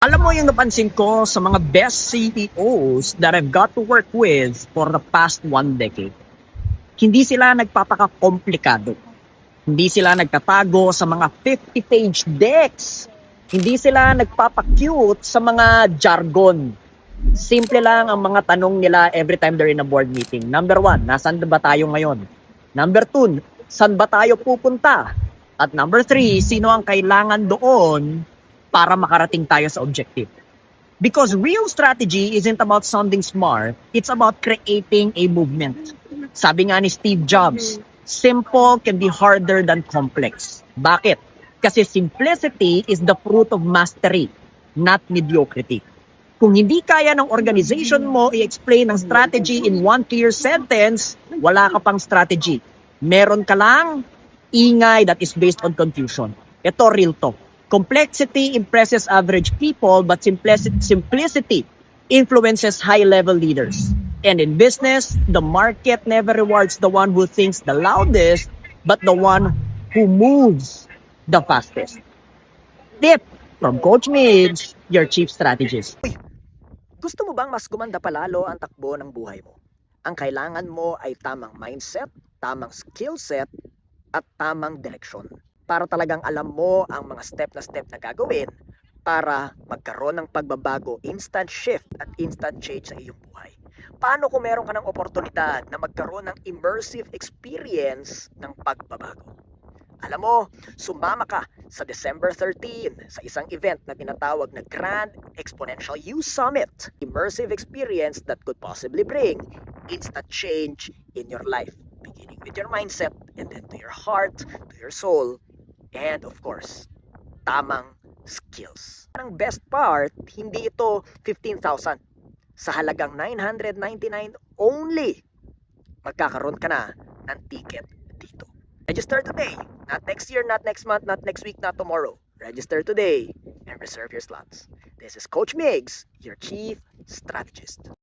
Alam mo yung napansin ko sa mga best CEOs that I've got to work with for the past 1 decade. Hindi sila nagpapaka-komplikado. Hindi sila nagtatago sa mga 50-page decks. Hindi sila nagpapa-cute sa mga jargon. Simple lang ang mga tanong nila every time they're in a board meeting. Number 1, nasaan ba tayo ngayon? Number 2, saan ba tayo pupunta? At number 3, sino ang kailangan doon para makarating tayo sa objective? Because real strategy isn't about sounding smart, it's about creating a movement. Sabi nga ni Steve Jobs, simple can be harder than complex. Bakit? Kasi simplicity is the fruit of mastery, not mediocrity. Kung hindi kaya ng organization mo i-explain ang strategy in one clear sentence, wala ka pang strategy. Meron ka lang ingay that is based on confusion. Ito, real talk. Complexity impresses average people, but simplicity influences high-level leaders. And in business, the market never rewards the one who thinks the loudest, but the one who moves the fastest. Tip from Coach Midge, your chief strategist. Gusto mo bang mas gumanda palalo ang takbo ng buhay mo? Ang kailangan mo ay tamang mindset, tamang skill set, at tamang direksyon. Para talagang alam mo ang mga step na gagawin para magkaroon ng pagbabago, instant shift at instant change sa iyong buhay. Paano kung meron ka ng oportunidad na magkaroon ng immersive experience ng pagbabago? Alam mo, sumama ka sa December 13 sa isang event na tinatawag na Grand Exponential You Summit. Immersive experience that could possibly bring instant change in your life. Beginning with your mindset and then to your heart, to your soul, and of course, tamang skills. Ang best part, hindi ito 15,000. Sa halagang 999 only, magkakaroon ka na ng ticket dito. Register today. Not next year, not next month, not next week, not tomorrow. Register today and reserve your slots. This is Coach Migs, your Chief Strategist.